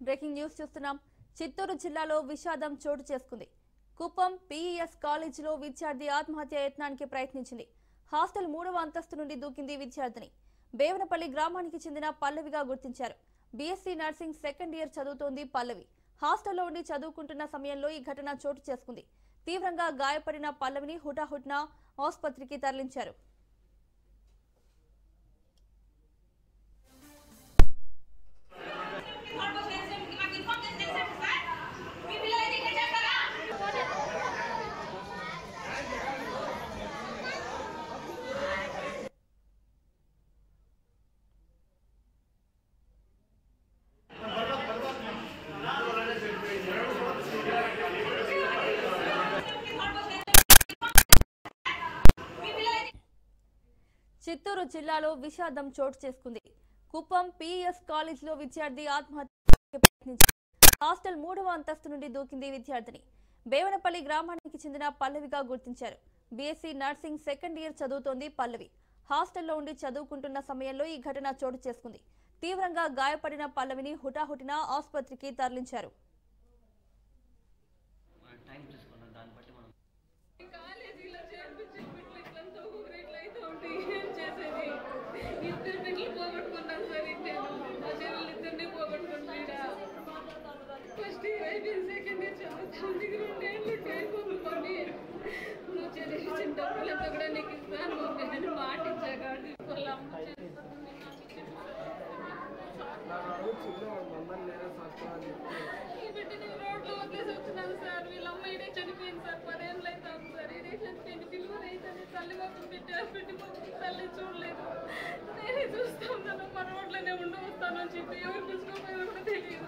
Breaking news చూస్తున్నాం. చిత్తూరు జిల్లాలో విషాదం చోటు చేసుకుంది. కుప్పం పీఈఎస్ కాలేజీలో విద్యార్థి ఆత్మహత్య యత్నానికి ప్రయత్నించింది. హాస్టల్ 3వ అంతస్తు నుండి దూకింది విద్యార్థిని. బేవనపల్లి గ్రామానికి చెందిన పల్లవిగా గుర్తించారు. బీఎస్సీ నర్సింగ్ సెకండ్ ఇయర్ చదువుతోంది పల్లవి. హాస్టల్లో ఉండి చదువుకుంటున్న సమయంలో ఈ ఘటన చోటు చేసుకుంది. తీవ్రంగా గాయపడిన పల్లవిని హుటాహుటిన ఆసుపత్రికి తరలించారు. చిత్తూరు జిల్లాలో విషాదం చోటు చేసుకుంది. కుప్పం పీఈఎస్ కాలేజీలో విద్యార్థి ఆత్మహత్యకు ప్రయత్నించింది. హాస్టల్ 3వ అంతస్తు నుండి దూకింది విద్యార్థిని. బేవనపల్లి గ్రామానికి చెందిన పల్లవిగా గుర్తించారు. బీఎస్సీ నర్సింగ్ సెకండ్ ఇయర్ చదువుతోంది పల్లవి. హాస్టల్లో ఉండి చదువుకుంటున్న సమయంలో ఈ ఘటన చోటు చేసుకుంది. తీవ్రంగా గాయపడిన పల్లవిని హుటాహుటిన ఆసుపత్రికి తరలించారు. చూడలేదు నేనే చూస్తా ఉన్నాను. మన రోడ్లోనే ఉండవస్తానని చెప్పి ఎవరు పిలుచుకోపోయారో కూడా తెలియదు.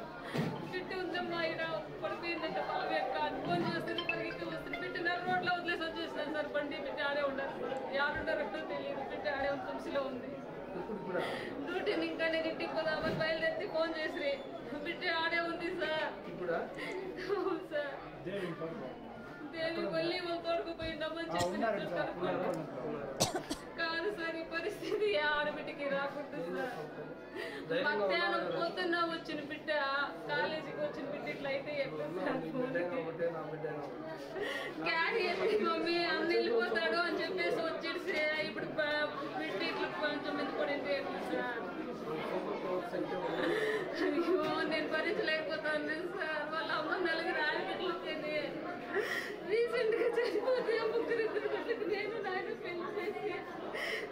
బిడ్డ ఉందమ్మా ఇక్కడ పడిపోయిందంటే పొలం ఎక్క ఫోన్ చేస్తే పరిగెత్తి వస్తుంది. బిడ్డ రోడ్లో వదిలేసి వచ్చేస్తాను సార్. బండి బిడ్డ ఆడే ఉండరు. ఎవరుంటారో తెలియదు. బిడ్డ ఆడే తులసిలో ఉంది. డ్యూటీని ఇంకా నేను ఇంటికి పోదామని బయలుదేరి ఫోన్ చేసి బిడ్డ ఆడే ఉంది సార్. అవును సార్. దేవి మళ్ళీ వాళ్ళు తోడుకుపోయిండమని చెప్పి కాదు సార్. ఈ పరిస్థితి ఆడబిడ్డకి రాకూడదు సార్. మధ్యాహ్నం పొద్దున్న వచ్చిన బిడ్డ కాలేజీకి వచ్చిన బిడ్డ ఇట్లా అయితే క్యారీ ఎత్తి మమ్మీ అన్న వెళ్ళిపోతాడు అని చెప్పేసి వచ్చేసి ఇప్పుడు బిడ్డ ఇట్లా కొంచెం మీద పడింది సార్. అయ్యో నేను భరించలేకపోతాను సార్. వాళ్ళ అమ్మ నలుగురు ఆడబిడ్డలకి రీసెంట్ గా చనిపోతే ముగ్గురిద్దరు బిడ్డకి నేను నాయన పెళ్లి చేసి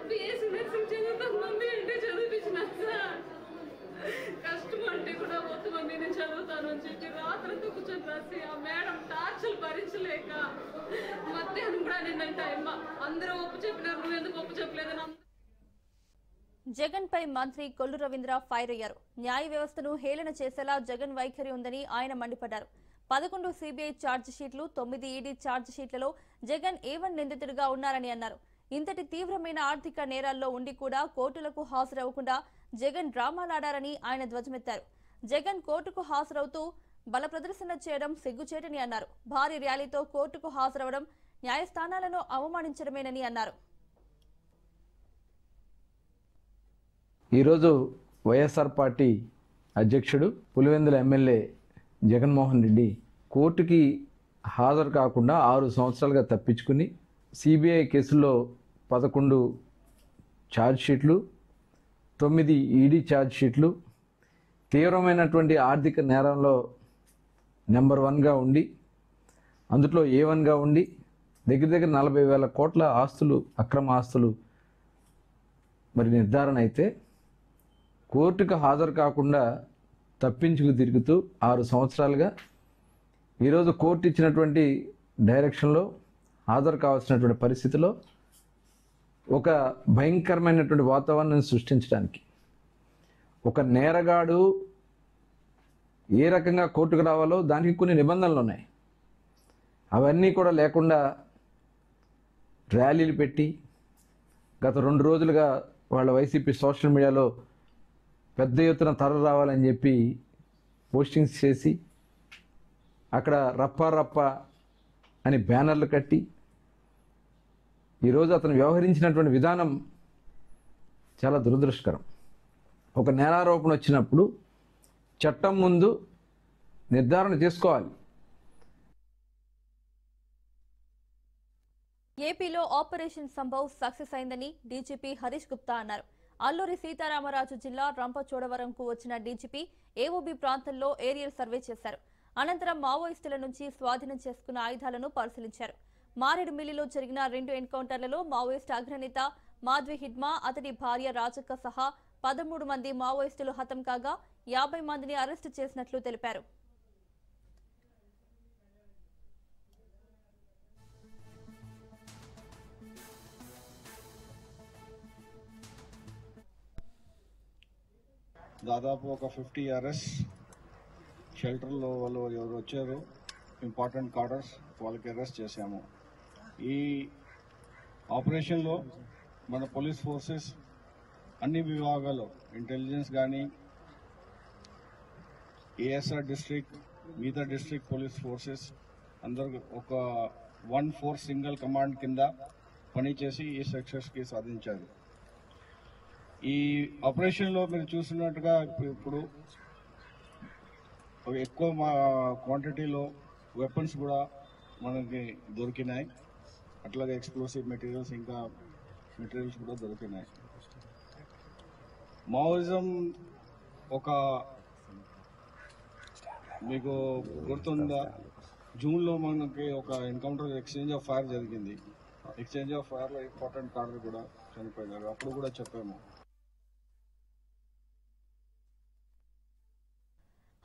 బీఎస్సీ నర్సింగ్ చదువుతాను మమ్మీ అంటే చదివించిన సార్. కష్టం అంటే కూడా వద్దు మమ్మీ నేను చదువుతాను అని చెప్పి రాత్రంతా కూర్చొని రాసి ఆ మేడం టార్చర్లు భరించలేక మధ్యాహ్నం కూడా నిన్నంటే అమ్మ అందరూ ఒప్పు చెప్పినారు నువ్వు ఎందుకు ఒప్పు చెప్పలేదని. జగన్ పై మంత్రి కొల్లు రవీంద్ర ఫైర్ అయ్యారు. న్యాయ వ్యవస్థను హేళన చేసేలా జగన్ వైఖరి ఉందని ఆయన మండిపడ్డారు. 11 సిబిఐ ఛార్జ్ షీట్లు, 9 ఈడీ ఛార్జ్ షీట్లలో జగన్ A1 నిందితుడిగా ఉన్నారని అన్నారు. ఇంతటి తీవ్రమైన ఆర్థిక నేరాల్లో ఉండి కూడా కోర్టులకు హాజరవ్వకుండా జగన్ డ్రామాలాడారని ఆయన ధ్వజమెత్తారు. జగన్ కోర్టుకు హాజరవుతూ బల ప్రదర్శన చేయడం సిగ్గుచేటని అన్నారు. భారీ ర్యాలీతో కోర్టుకు హాజరవడం న్యాయస్థానాలను అవమానించడమేనని అన్నారు. ఈరోజు వైఎస్ఆర్ పార్టీ అధ్యక్షుడు పులివెందుల ఎమ్మెల్యే జగన్మోహన్ రెడ్డి కోర్టుకి హాజరు కాకుండా 6 సంవత్సరాలుగా తప్పించుకుని సిబిఐ కేసుల్లో 11 ఛార్జ్ షీట్లు, 9 ఈడీ ఛార్జ్ షీట్లు, తీవ్రమైనటువంటి ఆర్థిక నేరంలో నెంబర్ 1గా ఉండి అందులో A1గా ఉండి దగ్గర 40,000 కోట్ల ఆస్తులు, అక్రమ ఆస్తులు మరి నిర్ధారణ అయితే కోర్టుకు హాజరు కాకుండా తప్పించుకు తిరుగుతూ 6 సంవత్సరాలుగా ఈరోజు కోర్టు ఇచ్చినటువంటి డైరెక్షన్లో హాజరు కావాల్సినటువంటి పరిస్థితిలో ఒక భయంకరమైనటువంటి వాతావరణాన్ని సృష్టించడానికి ఒక నేరగాడు ఏ రకంగా కోర్టుకు రావాలో దానికి కొన్ని నిబంధనలు ఉన్నాయి. అవన్నీ కూడా లేకుండా ర్యాలీలు పెట్టి గత 2 రోజులుగా వాళ్ళ వైసీపీ సోషల్ మీడియాలో పెద్ద ఎత్తున తరలి రావాలని చెప్పి పోస్టింగ్స్ చేసి అక్కడ రప్ప అని బ్యానర్లు కట్టి ఈరోజు అతను వ్యవహరించినటువంటి విధానం చాలా దురదృష్టకరం. ఒక నేరారోపణ వచ్చినప్పుడు చట్టం ముందు నిర్ధారణ చేసుకోవాలి. ఏపీలో ఆపరేషన్ సంభవ్ సక్సెస్ అయిందని డీజీపీ హరీష్ గుప్తా అన్నారు. అల్లూరి సీతారామరాజు జిల్లా రంపచోడవరంకు వచ్చిన డీజీపీ ఏఓబీ ప్రాంతంలో ఏరియల్ సర్వే చేశారు. అనంతరం మావోయిస్టుల నుంచి స్వాధీనం చేసుకున్న ఆయుధాలను పరిశీలించారు. మారేడుమిల్లిలో జరిగిన 2 ఎన్కౌంటర్లలో మావోయిస్టు అగ్రనేత మాధ్వి హిడ్మా, అతడి భార్య రాజక్క సహా 13 మంది మావోయిస్టులు హతం కాగా 50 మందిని అరెస్టు చేసినట్లు తెలిపారు. దాదాపు ఒక 50 అరెస్ట్, షెల్టర్లో వాళ్ళు ఎవరు వచ్చారు ఇంపార్టెంట్ కార్డర్స్ వాళ్ళకి అరెస్ట్ చేశాము. ఈ ఆపరేషన్లో మన పోలీస్ ఫోర్సెస్ అన్ని విభాగాలు, ఇంటెలిజెన్స్ కానీ, ఏఎస్ఆర్ డిస్ట్రిక్ట్, మిగతా డిస్ట్రిక్ట్ పోలీస్ ఫోర్సెస్ అందరూ ఒక 1 సింగిల్ కమాండ్ కింద పనిచేసి ఈ సక్సెస్కి సాధించారు. ఈ ఆపరేషన్లో మీరు చూసినట్టుగా ఇప్పుడు ఎక్కువ క్వాంటిటీలో వెపన్స్ కూడా మనకి దొరికినాయి. అట్లాగే ఎక్స్ప్లోసివ్ మెటీరియల్స్, ఇంకా మెటీరియల్స్ కూడా దొరికినాయి. మావోయిజం ఒక మీకు గుర్తుందా, జూన్లో మనకి ఒక ఎన్కౌంటర్ ఎక్స్చేంజ్ ఆఫ్ ఫైర్ జరిగింది. ఎక్స్చేంజ్ ఆఫ్ ఫైర్లో ఇంపార్టెంట్ కార్డర్ కూడా చనిపోయినారు. అప్పుడు కూడా చెప్పాము.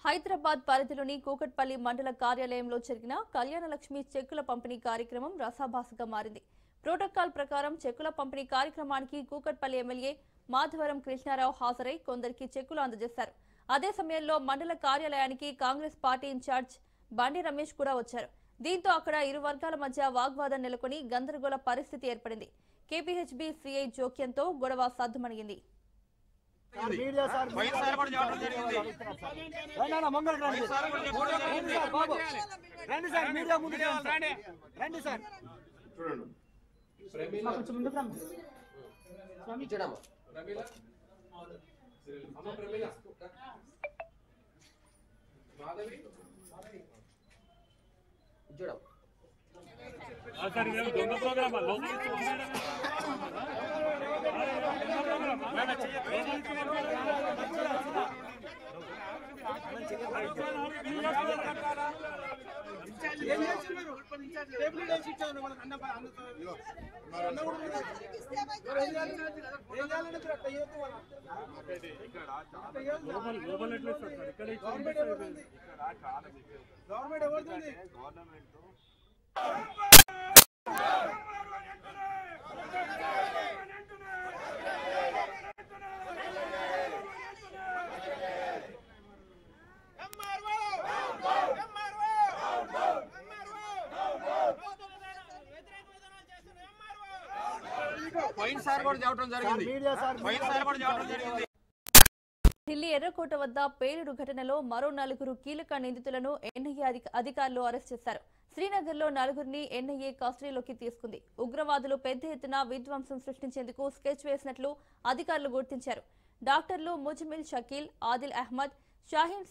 హైదరాబాద్ పరిధిలోని కూకట్పల్లి మండల కార్యాలయంలో జరిగిన కళ్యాణలక్ష్మి చెక్కుల పంపిణీ కార్యక్రమం రసాభాసగా మారింది. ప్రోటోకాల్ ప్రకారం చెక్కుల పంపిణీ కార్యక్రమానికి కూకట్పల్లి ఎమ్మెల్యే మాధవరం కృష్ణారావు హాజరై కొందరికి చెక్కులు అందజేశారు. అదే సమయంలో మండల కార్యాలయానికి కాంగ్రెస్ పార్టీ ఇన్ఛార్జ్ బండి రమేష్ కూడా వచ్చారు. దీంతో అక్కడ ఇరు వర్గాల మధ్య వాగ్వాదం నెలకొని గందరగోళ పరిస్థితి ఏర్పడింది. కేపీహెచ్బీ సిఐ జోక్యంతో గొడవ సద్దుమణిగింది. ఢిల్లీ ఎర్రకోట వద్ద పేలుడు ఘటనలో మరో 4 కీలక నిందితులను ఎన్ఐఏ అధికారులు అరెస్ట్ చేశారు. శ్రీనగర్లో 4 ఎన్ఐఏ కస్టడీలోకి తీసుకుంది. ఉగ్రవాదులు పెద్ద ఎత్తున విధ్వంసం సృష్టించేందుకు స్కెచ్ వేసినట్లు అధికారులు గుర్తించారు. డాక్టర్లు ముజమిల్ షకీల్, ఆదిల్ అహ్మద్, షాహీన్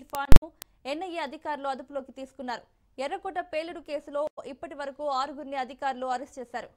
ఇర్ఫాన్ను ఎన్ఐఏ అధికారులు అదుపులోకి తీసుకున్నారు. ఎర్రకోట పేలుడు కేసులో ఇప్పటి వరకు 6 అధికారులు అరెస్ట్ చేశారు.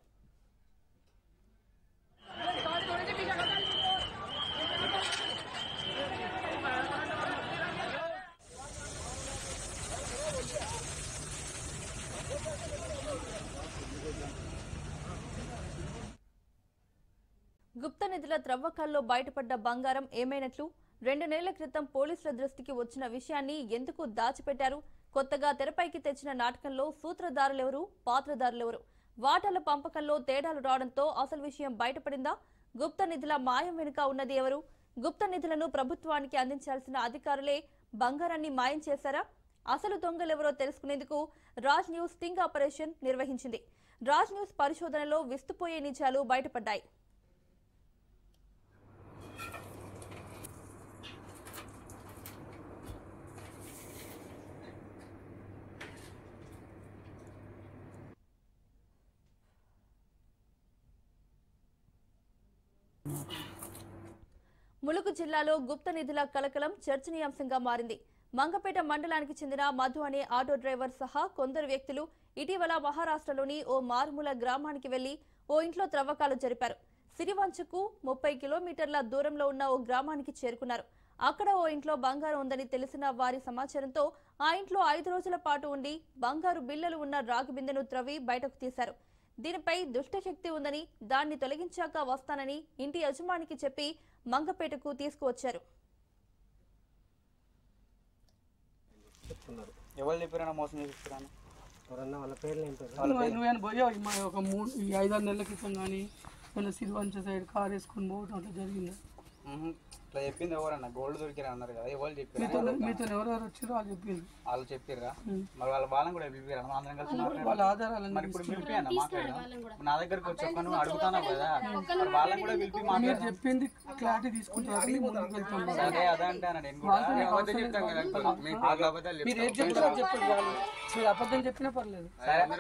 గుప్త నిధుల త్రవ్వకాల్లో బయటపడ్డ బంగారం ఏమైనట్లు 2 నెలల క్రితం పోలీసుల దృష్టికి వచ్చిన విషయాన్ని ఎందుకు దాచిపెట్టారు? కొత్తగా తెరపైకి తెచ్చిన నాటకంలో సూత్రధారులెవరు, పాత్రధారులెవరు? వాటాల పంపకంలో తేడాలు రావడంతో అసలు విషయం బయటపడిందా? గుప్త నిధుల మాయం వెనుక ఉన్నది ఎవరు? గుప్త నిధులను ప్రభుత్వానికి అందించాల్సిన అధికారులే బంగారాన్ని మాయం చేశారా? అసలు దొంగలెవరో తెలుసుకునేందుకు రాజ్ న్యూస్ స్టింగ్ ఆపరేషన్ నిర్వహించింది. రాజ్ న్యూస్ పరిశోధనలో విస్తుపోయే నిజాలు బయటపడ్డాయి. ములుగు జిల్లాలో గుప్త నిధుల కలకలం చర్చనీయాంశంగా మారింది. మంగపేట మండలానికి చెందిన మధు అనే ఆటో డ్రైవర్ సహా కొందరు వ్యక్తులు ఇటీవల మహారాష్ట్రలోని ఓ మారుమూల గ్రామానికి వెళ్లి ఓ ఇంట్లో త్రవ్వకాలు జరిపారు. సిరివంచకు 30 కిలోమీటర్ల దూరంలో ఉన్న ఓ గ్రామానికి చేరుకున్నారు. అక్కడ ఓ ఇంట్లో బంగారం ఉందని తెలిసిన వారి సమాచారంతో ఆ ఇంట్లో 5 రోజుల పాటు ఉండి బంగారు బిళ్లలు ఉన్న రాగి బిందెను త్రవ్వి బయటకు తీశారు. దీనిపై దుష్టశక్తి ఉందని దాన్ని తొలగించాక వస్తానని ఇంటి యజమానికి చెప్పి మంగపేటకు తీసుకువచ్చారు. ఎవరు చెప్పారన్నా మోసం చేపిస్తారని వాళ్ళ పేర్లు నువ్వేనా పోయా ఒక 5-6 నెలల క్రితం కానీ మన సిరివంచ సైడ్ కార్ వేసుకొని పోవడం అట్లా జరిగిందా? ఇట్లా చెప్పింది ఎవరన్నా గోల్డ్ దొరికిరా అన్నారు కదా, ఎవరు చెప్పారు? మీతో ఎవరెవరు వచ్చారో వాళ్ళు చెప్పింది. వాళ్ళు చెప్పిర్రా? మరి వాళ్ళ వాళ్ళని కూడా పిలిపిరా? అందరం కలిసి వాళ్ళ ఆధారాలు మరి ఇప్పుడు పిలిపి అన్న మాట్లాడదా? నా దగ్గరకు వచ్చి నువ్వు అడుగుతావు కదా, మరి వాళ్ళని కూడా పిలిపి మీరు చెప్పింది క్లారిటీ తీసుకుంటారు. సరే అదంటే నేను కూడా మీరు ఏది చెప్పినా చెప్పండి, మీరు అబద్ధం చెప్పినా పర్లేదు.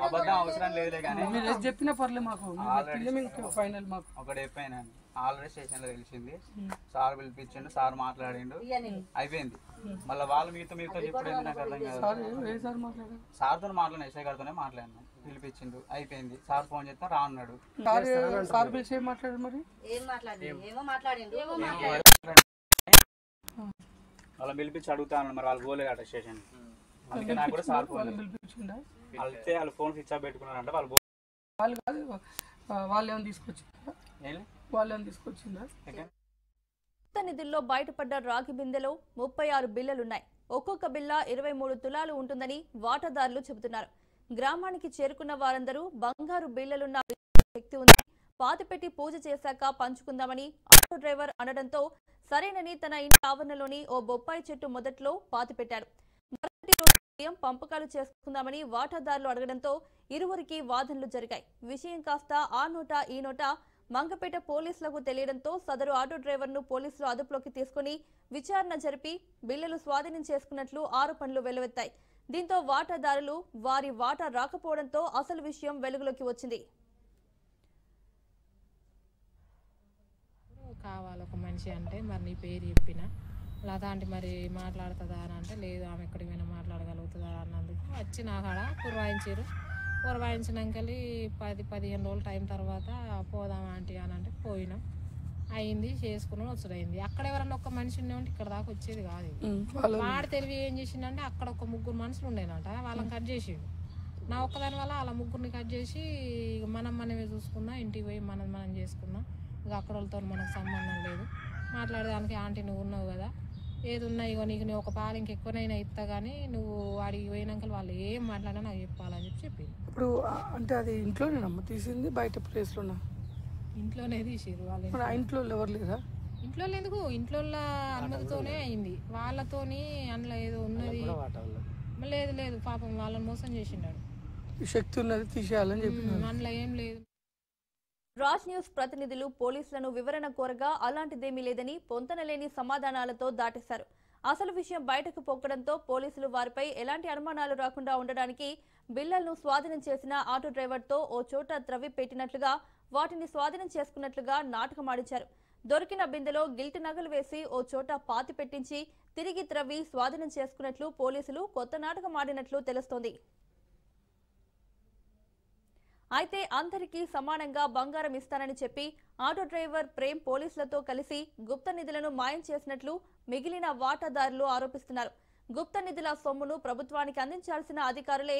అబద్ధం అవసరం లేదులే కానీ మీరు ఏది చెప్పినా పర్లేదు, మాకు ఫైనల్ మాకు ఒకటి చెప్పాను. ఆల్రెడీ స్టేషన్ లో తెలిసింది, సార్ పిలిపించిండు, సార్ మాట్లాడిండు, అయిపోయింది. మళ్ళీ వాళ్ళు మీతో చెప్పలేదు నాకు అర్థం కాదు. సార్తో మాట్లాడిన ఎస్ఐ గారితోనే మాట్లాడినాం, పిలిపించిండు, అయిపోయింది. సార్ ఫోన్ చేస్తా రా అన్నాడు. సార్ పిలిచి ఏం మాట్లాడారు? మరి వాళ్ళని పిలిపించి అడుగుతా అన్నాడు, మరి వాళ్ళు పోలేదు అట స్టేషన్. అందుకే నాకు కూడా సార్ ఫోన్ పిలిపించిండా? అయితే వాళ్ళు ఫోన్ స్విచ్ ఆఫ్ పెట్టుకున్నారంటే వాళ్ళు కాదు, వాళ్ళు ఏమైనా తీసుకొచ్చిందా? నిధుల్లో బయటపడ్డ రాగి బిందెలో 36 బిళ్లలున్నాయి. ఒక్కొక్క బిళ్ల 23 తులాలు ఉంటుందని వాటాదారులు చెబుతున్నారు. గ్రామానికి చేరుకున్న వారందరూ బంగారు బిళ్లలున్న శక్తి ఉంది, పాతిపెట్టి పూజ చేశాక పంచుకుందామని ఆటో డ్రైవర్ అనడంతో సరేనని తన ఇంటి ఆవరణలోని ఓ బొప్పాయి చెట్టు మొదట్లో పాతిపెట్టాడు. మరుసటి రోజు ఉదయం పంపకాలు చేసుకుందామని వాటాదారులు అడగడంతో ఇరువురికి వాదనలు జరిగాయి. విషయం కాస్త ఆ నోట ఈ నోట మంగపేట పోలీసులకు తెలియడంతో సదరు ఆటో డ్రైవర్ను పోలీసులు అదుపులోకి తీసుకుని విచారణ జరిపి బిళ్లలు స్వాధీనం చేసుకున్నట్లు ఆరోపణలు వెల్లువెత్తాయి. దీంతో వాటాదారులు వారి వాటా రాకపోవడంతో అసలు విషయం వెలుగులోకి వచ్చింది. కావాలి ఒక మనిషి అంటే మరి నీ పేరు చెప్పిన లత అంటే మరి మాట్లాడుతుందా అని అంటే లేదు, ఆమె ఎక్కడికి పోయినా మాట్లాడగలుగుతుందా అన్నందుకు వచ్చి నా కాడ పురవాయించినాకలి 10-15 రోజుల టైం తర్వాత పోదాం ఆంటీ అని అంటే పోయినాం, అయింది, చేసుకున్నాం, వచ్చుడైంది. అక్కడ ఎవరన్నా ఒక్క మనిషి ఉండేవంటే ఇక్కడ దాకా వచ్చేది కాదు. వాడు తెలివి ఏం చేసిండంటే అక్కడ ఒక 3 మనుషులు ఉండేనంట, వాళ్ళని కట్ చేసిండు. నా ఒక్కదాని వల్ల అలా 3ని కట్ చేసి మనమే చూసుకుందాం, ఇంటికి పోయి మనం చేసుకుందాం, ఇక అక్కడ వాళ్ళతో మనకు సంబంధం లేదు, మాట్లాడేదానికి ఆంటీ నువ్వు ఉన్నావు కదా, ఏది ఉన్నా ఇగో నీకు నేను ఒక పాలు ఇంకెక్కువనైనా ఇస్తా కానీ నువ్వు వాడికి పోయినాక వాళ్ళు ఏం మాట్లాడినా నాకు చెప్పాలని చెప్పి. ఇప్పుడు అంటే అది ఇంట్లోనేనమ్మా తీసింది, బయట ప్లేస్లోనా? ఇంట్లోనే తీసిరు వాళ్ళు. ఇంట్లో ఎవరు లేరా? ఇంట్లో ఎందుకు, ఇంట్లో అనుమతితోనే అయింది, వాళ్ళతోని అందులో ఏదో ఉన్నది లేదు పాపం వాళ్ళని మోసం చేసిండాడు. శక్తి ఉన్నది తీసేయాలని చెప్పి అందులో ఏం లేదు. రాజ్ న్యూస్ ప్రతినిధులు పోలీసులను వివరణ కోరగా అలాంటిదేమీ లేదని పొంతనలేని సమాధానాలతో దాటేశారు. అసలు విషయం బయటకు పొక్కడంతో పోలీసులు వారిపై ఎలాంటి అనుమానాలు రాకుండా ఉండడానికి బిళ్లలను స్వాధీనం చేసిన ఆటో డ్రైవర్తో ఓ చోట త్రవ్వి పెట్టినట్లుగా వాటిని స్వాధీనం చేసుకున్నట్లుగా నాటకమాడించారు. దొరికిన బిందెలో గిల్ట్ నగలు వేసి ఓ చోట పాతి పెట్టించి తిరిగి త్రవ్వి స్వాధీనం చేసుకున్నట్లు పోలీసులు కొత్త నాటకం ఆడినట్లు తెలుస్తోంది. అయితే అందరికీ సమానంగా బంగారం ఇస్తానని చెప్పి ఆటో డ్రైవర్ ప్రేమ్ పోలీసులతో కలిసి గుప్త నిధులను మాయం చేసినట్లు మిగిలిన వాటాదారులు ఆరోపిస్తున్నారు. గుప్త నిధుల సొమ్మును ప్రభుత్వానికి అందించాల్సిన అధికారులే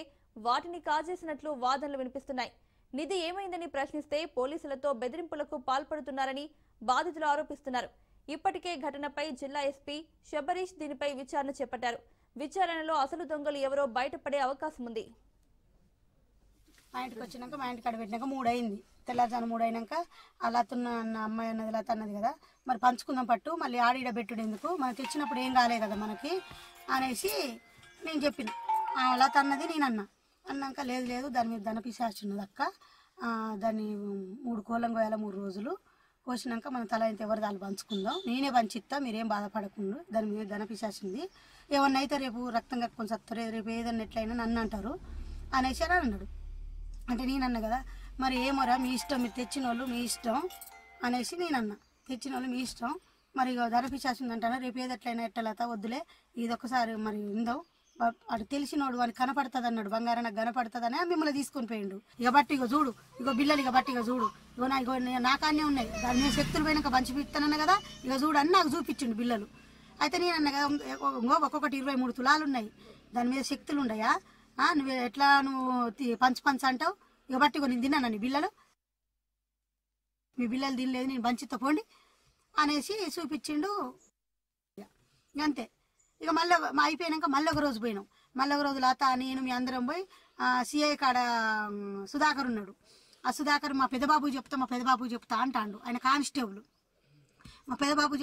వాటిని కాజేసినట్లు వాదనలు వినిపిస్తున్నాయి. నిధి ఏమైందని ప్రశ్నిస్తే పోలీసులతో బెదిరింపులకు పాల్పడుతున్నారని బాధితులు ఆరోపిస్తున్నారు. ఇప్పటికే ఘటనపై జిల్లా ఎస్పీ శబరీష్ దీనిపై విచారణ చేపట్టారు. విచారణలో అసలు దొంగలు ఎవరో బయటపడే అవకాశం ఉంది. మా ఇంటికి వచ్చినాక మా ఇంటికి అడబెట్టినాక 3 అయింది, తెల్లారుజాను 3 అయినాక ఆ లతున్న అన్న అమ్మాయి అన్నది లత అన్నది కదా, మరి పంచుకుందాం పట్టు, మళ్ళీ ఆడిడబెట్టుడు ఎందుకు, మనకి తెచ్చినప్పుడు ఏం కాలే కదా మనకి అనేసి నేను చెప్పిన. లత అన్నది నేను అన్నాక లేదు దాని మీద ధన పిశాచి ఉన్నది అక్క, దాన్ని 3 కోళ్ళం కోయాలి, 3 రోజులు కోసినాక మనం తల ఇంత ఎవరి దాన్ని పంచుకుందాం, నేనే పంచిస్తా, మీరేం బాధపడకుండా, దాని మీద ధన పిశాచి ఉంది, ఏమన్నా అయితే రేపు రక్తం కట్టుకొని సత్తారు, రేపు ఏదన్నా ఎట్లయినా నన్ను అంటారు అనేసి అని అన్నాడు. అంటే నేను అన్నా కదా, మరి ఏమోరా మీ ఇష్టం, మీరు తెచ్చిన వాళ్ళు మీ ఇష్టం అనేసి నేను అన్నా, తెచ్చిన వాళ్ళు మీ ఇష్టం, మరి ధనపిశాచి ఉందంటాను, రేపు ఏదట్లయినా ఎట్టలత వద్దులే, ఇదొక్కసారి మరి ఉందో అటు తెలిసినోడు వాడికి కనపడుతుంది అన్నాడు, బంగారం నాకు కనపడుతుందనే మిమ్మల్ని తీసుకొని పోయిండు. ఇక బట్టి ఇక చూడు, ఇగో బిల్లలు ఇక బట్టి ఇక చూడు, ఇగో నాకానే ఉన్నాయి, దాని మీద శక్తులు పోయినాక పంచి పెడతానన్నా కదా, ఇక చూడు అని నాకు చూపించిండు బిల్లలు. అయితే నేను అన్న కదా ఒక్కొక్కటి 23 తులాలు ఉన్నాయి, దాని మీద శక్తులు ఉన్నాయా, నువ్వు ఎట్లా నువ్వు పంచు అంటావు, ఇక బట్టి ఇగో నేను తిన్నాను నీ బిల్లలు, మీ బిల్లలు తినలేదు, నేను పంచితో పోండి అనేసి చూపించిండు. అంతే. ఇక మళ్ళీ అయిపోయినాక మళ్ళీ ఒక రోజు పోయినాం. మళ్ళీ ఒక రోజు లత నేను మీ అందరం పోయి సిఐ కాడ సుధాకర్ ఉన్నాడు. ఆ సుధాకర్ మా పెద్దబాబు చెప్తా అంటాడు, ఆయన కానిస్టేబుల్. మా పెద్దబాబు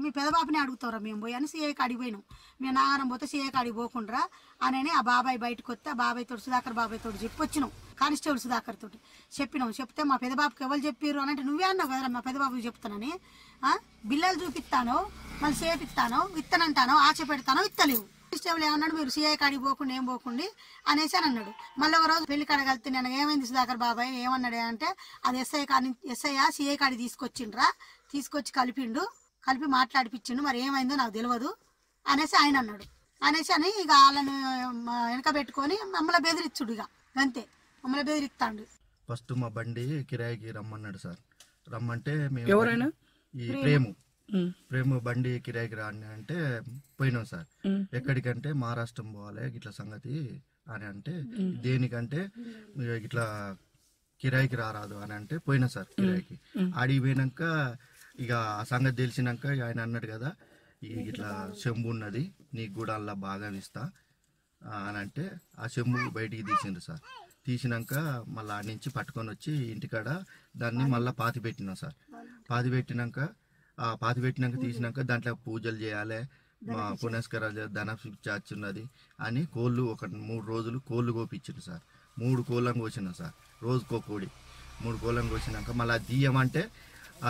మీ పెద్దబాబుని అడుగుతారా మేము పోయి అని సిఐ కాడికి పోయినాం. మేము నాగనం పోతే సిఐ కాడికి పోకుండా అని ఆ బాబాయ్ బయటకు వస్తే ఆ బాబాయ్ తోటి సుధాకర్ బాబాయ్ తోటి చెప్పి వచ్చినాం, కానిస్టేబుల్ సుధాకర్ తోటి చెప్పినాం. చెప్తే మా పెద్దబాబుకి ఎవరు చెప్పారు అని అంటే నువ్వే అన్నావు కదరా మా పెద్దబాబుకి చెప్తానని, బిల్లలు చూపిస్తాను మళ్ళీ చేపిస్తాను ఇత్తనంటాను ఆశ పెడతాను ఇత్తలేవు. కానిస్టేబుల్ ఏమన్నాడు, మీరు సిఐ కాడికి పోకుండా ఏం పోకుండా అనేసి అని అన్నాడు. మళ్ళీ ఒక రోజు పెళ్లి కాడ కలితే నేను ఏమైంది సుధాకర్ బాబాయ్ ఏమన్నాడు అంటే, అది ఎస్ఐ సిఐ కాడికి తీసుకొచ్చి కలిపి మాట్లాడిపించిండు, మరి ఏమైందో నాకు తెలియదు అనేసి ఆయన అన్నాడు. అని ఇక వాళ్ళని వెనక పెట్టుకొని మమ్మల్ని బెదిరిచ్చుడు, ఇక అంతే మమ్మల్ని బెదిరిస్తాడు. ఫస్ట్ మా బండి కిరాయికి రమ్మన్నాడు సార్. రమ్మంటే మేము ఎవరైనా ఈ ప్రేమ బండి కిరాయికి రాని అంటే పోయినాం సార్. ఎక్కడికంటే మహారాష్ట్రం పోవాలి ఇట్లా సంగతి అని అంటే, దేనికంటే ఇట్లా కిరాయికి రారాదు అని అంటే పోయినా సార్ కిరాయికి. ఆడికి పోయినాక ఇక ఆ సంగతి తెలిసినాక ఆయన అన్నాడు కదా, ఇట్లా చెంబు ఉన్నది నీకు కూడా అలా బాగా ఇస్తా అని అంటే ఆ చెంబు బయటికి తీసిండు సార్. తీసినాక మళ్ళీ ఆడి నుంచి పట్టుకొని వచ్చి ఇంటికాడ దాన్ని మళ్ళీ పాతి పెట్టినాం సార్. పాతి పెట్టినాక తీసినాక దాంట్లో పూజలు చేయాలి, మా పునస్కారాలు ధనపిశాచి ఉన్నది అని కోళ్ళు ఒక 3 రోజులు కోళ్ళు కోపించిండు సార్. 3 కోళ్ళని కోసినాం సార్, రోజుకో కోడి. 3 కోళ్ళని కోసినాక మళ్ళీ అది తీయమంటే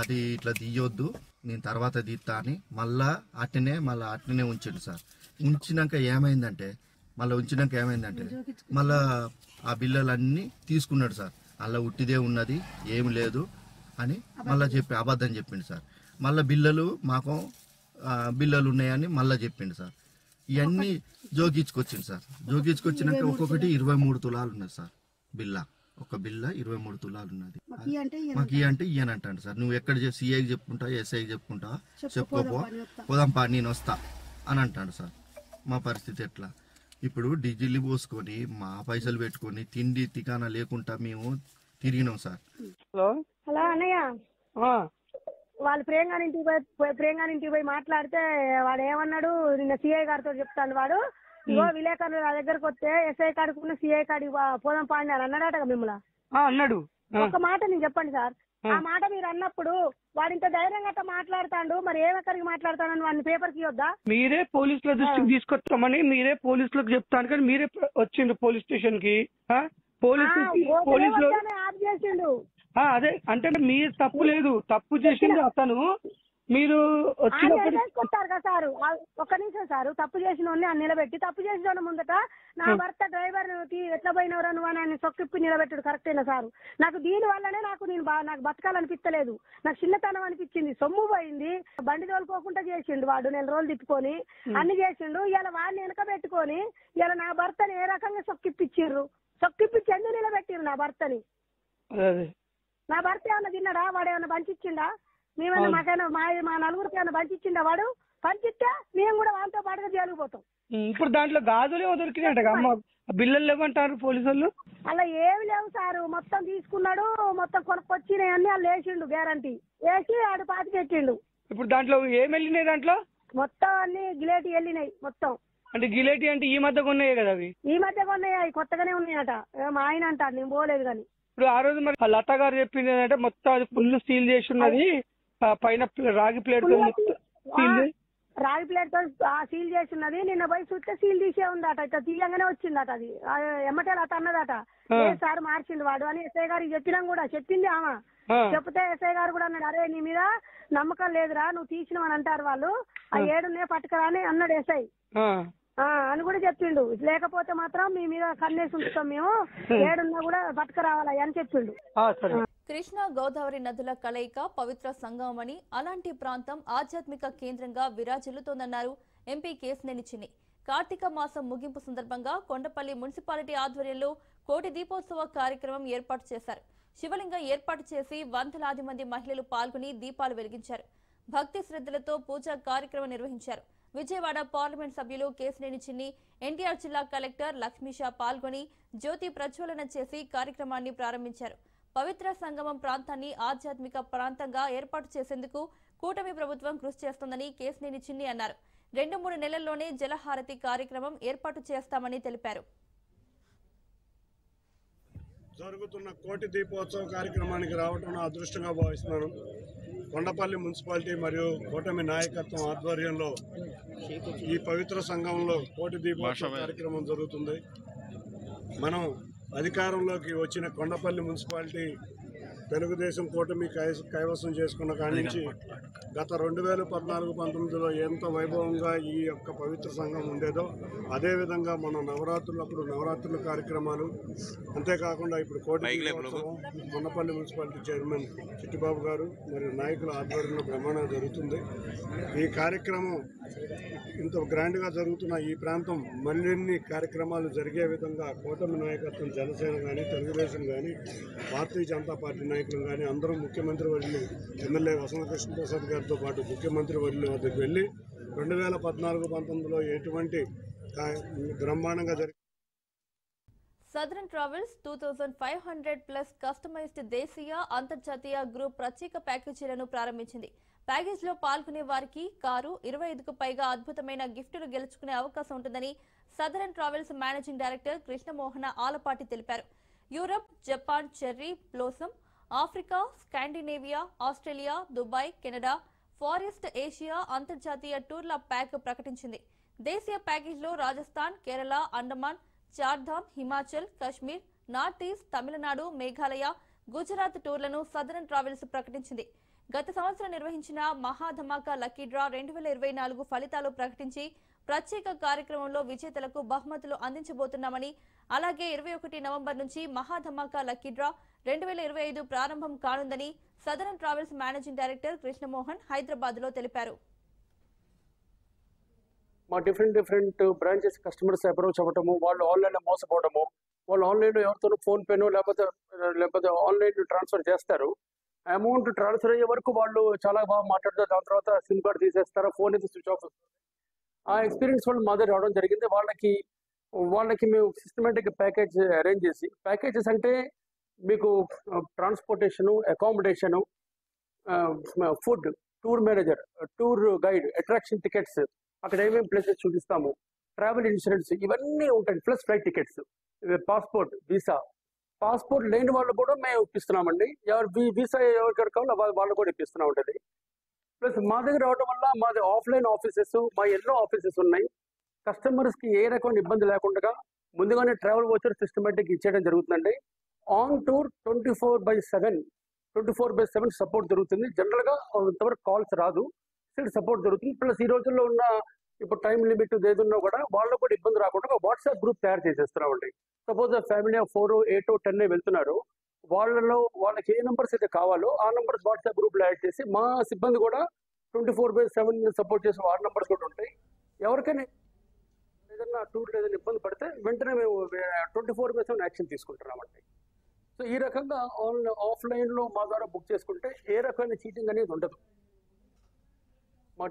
అది ఇట్లా తీయొద్దు నేను తర్వాత తీస్తా అని మళ్ళీ అట్నే ఉంచిండు సార్. ఉంచినాక ఏమైందంటే మళ్ళా ఆ బిల్లలన్నీ తీసుకున్నాడు సార్. అలా ఉట్టిదే ఉన్నది ఏమి లేదు అని మళ్ళీ అబద్ధం చెప్పిండు సార్. మళ్ళీ బిల్లలు ఉన్నాయని మళ్ళీ చెప్పిండు సార్. ఇవన్నీ జోకించుకొచ్చిండు సార్. జోకించుకొచ్చినాక ఒక్కొక్కటి 23 తులాలు ఉన్నది సార్ బిల్ల. ఒక బిల్ల 23 తులాలు ఉన్నది. మాకు అంటే ఇయ్యని అంటాడు సార్. నువ్వు ఎక్కడ సిఐకి చెప్పుకుంటా ఎస్ఐకి చెప్పుకుంటా చెప్పుకోపో, పోదాంపా నేను వస్తా అని అంటాడు సార్. మా పరిస్థితి ఎట్లా? ఇప్పుడు డీజిల్ పోసుకొని మా పైసలు పెట్టుకొని తిండి తికానా లేకుండా మేము తిరిగినాం సార్. హలో అన్నయ్య, వాళ్ళు ప్రేంగానింటికి పోయి మాట్లాడితే వాడు ఏమన్నాడు, నిన్న సిఐ గారితో చెప్తాను వాడు, ఇగో విలేకరులు నా దగ్గరకు వస్తే ఎస్ఐ కాడికి సిఐ కాడికి పోదాం పాడినారు అన్నాడట మిమ్మల్ని అన్నాడు. ఒక మాట నేను చెప్పండి సార్, ఆ మాట మీరు అన్నప్పుడు వాడు ఇంత ధైర్యంగా మాట్లాడతాడు, మరి ఏమెక్కడికి మాట్లాడతానని వాడిని పేపర్కి ఇవ్వద్దా? మీరే పోలీసుల దృష్టికి తీసుకొస్తామని మీరే పోలీసులకు చెప్తాను కానీ మీరే వచ్చిండు పోలీస్ స్టేషన్ కి. పోలీసులు ఆఫ్ చేసిండు. అదే అంటే మీరు తప్పు లేదు, తప్పు చేసిండు అతను. మీరు కొట్టారు కదా సార్, ఒక్క నిమిషం సార్, తప్పు చేసిన వాడిని నిలబెట్టి తప్పు చేసిన ముందట నా భర్త డ్రైవర్ ఎట్లా పోయినవరా నువ్వు అని సొక్కిప్పి నిలబెట్టాడు కరెక్టేనా సార్? నాకు దీని వల్లనే నాకు బతకాలనిపించలేదు, నాకు చిన్నతనం అనిపించింది, సొమ్ము పోయింది, బండి తోలుకోకుండా చేసిండు వాడు, 4 రోజులు తిప్పుకొని అన్ని చేసిండు. ఇలా వాడిని వెనక పెట్టుకొని ఇలా నా భర్తని ఏ రకంగా సొక్కిప్పించి ఎందుకు నిలబెట్టిరు నా భర్తని? నా భర్త ఏమన్నా తిన్నాడా? వాడు ఏమన్నా పంచిచ్చిండా? మేమన్నా మాకైనా మా నలుగురికి ఏమన్నా పంచిచ్చిండా? వాడు పంచిస్తే మేము కూడా వాళ్ళతో పాటుగా జరిగిపోతాం. ఇప్పుడు దాంట్లో గాజులు దొరికినట్టు బిల్లలు లేవంటారు పోలీసులు. అలా ఏమి లేవు సార్, మొత్తం తీసుకున్నాడు, మొత్తం కొనుక్కొచ్చినాయి అన్ని వాళ్ళు వేసిండు, గ్యారంటీ వేసి ఆడు పాతి పెట్టిండు. ఇప్పుడు దాంట్లో ఏమి వెళ్ళినాయి? దాంట్లో మొత్తం అన్ని గిలేటి వెళ్ళినాయి మొత్తం. అంటే గిలేటి అంటే ఈ మధ్య కొన్నాయి కదా అవి? ఈ మధ్య కొన్నాయి, అవి కొత్తగానే ఉన్నాయట. మా ఆయన అంటారు, నేను పోలేదు కానీ. ఇప్పుడు ఆ రోజు మరి లత గారు చెప్పింది ఏంటంటే మొత్తం అది ఫుల్ సీల్ చేసి ఉన్నది, పైన రాగి ప్లేట్ తో సీల్ చేసి ఉన్నది. నిన్న పోయి చూస్తే సీల్ తీసే ఉందట, ఇట్లా తీయంగానే వచ్చిందట. అది ఎమ్మటే లత అన్నదట, సార్ మార్చింది వాడు అని ఎస్ఐ గారికి చెప్పినాం కూడా. చెప్పింది ఆమె, చెప్తే ఎస్ఐ గారు కూడా అన్నాడు, అరే నీ మీద నమ్మకం లేదురా, నువ్వు తీసినవని అంటారు వాళ్ళు, ఆ 7 పట్టుకరా అని అన్నాడు ఎస్ఐ అని కూడా చెప్పిండు. లేకపోతే మాత్రం మీ మీద కన్నేసి ఉంచుతాం మేము, 7 కూడా పట్టుకురావాలి అని చెప్పిండు. కృష్ణా గోదావరి నదుల కలయిక పవిత్ర సంగమమని, అలాంటి ప్రాంతం ఆధ్యాత్మిక కేంద్రంగా విరాజిల్లుతోందన్నారు ఎంపీ కేశినేని చిన్ని. కార్తీక మాసం ముగింపు సందర్భంగా కొండపల్లి మున్సిపాలిటీ ఆధ్వర్యంలో కోటి దీపోత్సవ కార్యక్రమం ఏర్పాటు చేశారు. శివలింగం ఏర్పాటు చేసి వందలాది మంది మహిళలు పాల్గొని దీపాలు వెలిగించారు. భక్తి శ్రద్ధలతో పూజా కార్యక్రమం నిర్వహించారు. విజయవాడ పార్లమెంట్ సభ్యులు కేశినేని చిన్ని, ఎన్టీఆర్ జిల్లా కలెక్టర్ లక్ష్మీషా పాల్గొని జ్యోతి ప్రజ్వలన చేసి కార్యక్రమాన్ని ప్రారంభించారు. పవిత్ర సంగమం ప్రాంతాన్ని ఆధ్యాత్మిక ప్రాంతంగా ఏర్పాటు చేసేందుకు కూటమి ప్రభుత్వం కృషి చేస్తోందని కేశినేని చిన్ని అన్నారు. 2-3 నెలల్లోనే జలహారతి కార్యక్రమం ఏర్పాటు చేస్తామని తెలిపారు. జరుగుతున్న కోటి దీపోత్సవ కార్యక్రమానికి రావడం నా అదృష్టంగా భావిస్తున్నాను. కొండపల్లి మున్సిపాలిటీ మరియు కూటమి నాయకత్వం ఆధ్వర్యంలో ఈ పవిత్ర సంఘంలో కోటి దీపోత్సవ కార్యక్రమం జరుగుతుంది. మనం అధికారంలోకి వచ్చిన కొండపల్లి మున్సిపాలిటీ తెలుగుదేశం కూటమి కైవసం చేసుకున్న కాడి నుంచి గత 2014-19లో ఎంత వైభవంగా ఈ యొక్క పవిత్ర సంఘం ఉండేదో అదేవిధంగా మన నవరాత్రులప్పుడు నవరాత్రుల కార్యక్రమాలు, అంతేకాకుండా ఇప్పుడు కోటి దీపోత్సవం కొండపల్లి మున్సిపాలిటీ చైర్మన్ చిట్టిబాబు గారు మరియు నాయకుల ఆధ్వర్యంలో బ్రహ్మాండంగా జరుగుతుంది. ఈ కార్యక్రమం ఇంత గ్రాండ్గా జరుగుతున్న ఈ ప్రాంతం మరిన్ని కార్యక్రమాలు జరిగే విధంగా కూటమి నాయకత్వం, జనసేన కానీ, తెలుగుదేశం కానీ, భారతీయ జనతా పార్టీ నాయకులు కానీ అందరూ ముఖ్యమంత్రి వర్యులు ఎమ్మెల్యే వసంతకృష్ణ ప్రసాద్ గారితో పాటు ముఖ్యమంత్రి వర్యుల వద్దకు వెళ్ళి 2014-19లో ఎటువంటి బ్రహ్మాండంగా జరిగింది. సదరన్ ట్రావెల్స్ 2500+ కస్టమైజ్డ్ దేశీయ, అంతర్జాతీయ గ్రూప్ ప్రత్యేక ప్యాకేజీలను ప్రారంభించింది. ప్యాకేజీలో పాల్గొనే వారికి కారు, 25కు పైగా అద్భుతమైన గిఫ్టులు గెలుచుకునే అవకాశం ఉంటుందని Southern Travels managing director Krishnamohana Alapati తెలిపారు. Europe, Japan cherry blossom, Africa, Scandinavia, Australia, Dubai, Canada, forest Asia అంతర్జాతీయ టూర్ల ప్యాక్ ప్రకటించింది. దేశీయ ప్యాకేజీలో రాజస్థాన్, కేరళ, అండమాన్, చార్ధామ్, హిమాచల్, కశ్మీర్, నార్త్ ఈస్ట్, తమిళనాడు, మేఘాలయ, గుజరాత్ టూర్లను సదరన్ ట్రావెల్స్ ప్రకటించింది. గత సంవత్సరం నిర్వహించిన మహాధమాకా లక్కీ డ్రా 2024 ఫలితాలు ప్రకటించి ప్రత్యేక కార్యక్రమంలో విజేతలకు బహుమతులు అందించబోతున్నామని, అలాగే 21 నవంబర్ నుంచి మహాధమాకా లక్కీ డ్రా 2025 ప్రారంభం కానుందని southern Travels managing director Krishnamohan Hyderabad లో తెలిపారు. మా డిఫరెంట్ బ్రాంచెస్ కస్టమర్స్ అప్రోచ్ అవ్వటము, వాళ్ళు ఆన్లైన్లో మోసపోవడము, వాళ్ళు ఆన్లైన్లో ఎవరితోనూ ఫోన్పేనో లేకపోతే ఆన్లైన్ ట్రాన్స్ఫర్ చేస్తారు. అమౌంట్ ట్రాన్స్ఫర్ అయ్యే వరకు వాళ్ళు చాలా బాగా మాట్లాడతారు. దాని తర్వాత సిమ్ కార్డ్ తీసేస్తారు, ఫోన్ అయితే స్విచ్ ఆఫ్ వస్తుంది. ఆ ఎక్స్పీరియన్స్ వాళ్ళు మా దగ్గర రావడం జరిగింది. వాళ్ళకి మేము సిస్టమేటిక్ ప్యాకేజ్ అరేంజ్ చేసి, ప్యాకేజెస్ అంటే మీకు transportation, accommodation, food, tour manager, tour guide, attraction tickets, అక్కడ ఏమేమి ప్లేసెస్ చూపిస్తాము, ట్రావెల్ ఇన్సూరెన్స్, ఇవన్నీ ఉంటాయి. Plus flight tickets, passport, visa. Passport లేని వాళ్ళు కూడా మేము ఇప్పిస్తున్నామండి. వీసా ఎవరికైనా కావాలో వాళ్ళు కూడా ఇప్పిస్తున్నాం ఉంటుంది. ప్లస్ మా దగ్గర రావడం వల్ల మాది ఆఫ్లైన్ ఆఫీసెస్, మా ఎన్నో ఆఫీసెస్ ఉన్నాయి. కస్టమర్స్కి ఏ రకమైన ఇబ్బంది లేకుండా ముందుగానే ట్రావెల్ వోచర్ సిస్టమేటిక్ ఇచ్చేయడం జరుగుతుందండి. ఆన్ టూర్ 24/7 సపోర్ట్ జరుగుతుంది. జనరల్గా ఇంతవరకు కాల్స్ రాదు, స్టిల్ సపోర్ట్ జరుగుతుంది. ప్లస్ ఈ రోజుల్లో ఉన్న ఇప్పుడు టైం లిమిట్ ఏదున్నా కూడా వాళ్ళకు కూడా ఇబ్బంది రాకుండా వాట్సాప్ గ్రూప్ తయారు చేసేస్తున్నామండి. సపోజ్ ఫ్యామిలీ 4, 8, 10 వెళ్తున్నారు, వాళ్ళకి ఏ నెంబర్స్ అయితే కావాలో ఆ నెంబర్స్ వాట్సాప్ గ్రూప్లో యాడ్ చేసి మా సిబ్బంది కూడా 24/7 సపోర్ట్ చేసి ఆ నెంబర్స్ కూడా ఉంటాయి. ఎవరికైనా ఏదైనా టూర్ ఏదైనా ఇబ్బంది పడితే వెంటనే మేము 24/7 యాక్షన్ తీసుకుంటున్నామండి. సో ఈ రకంగా ఆఫ్లైన్లో మా ద్వారా బుక్ చేసుకుంటే ఏ రకమైన చీటింగ్ అనేది ఉండదు. మా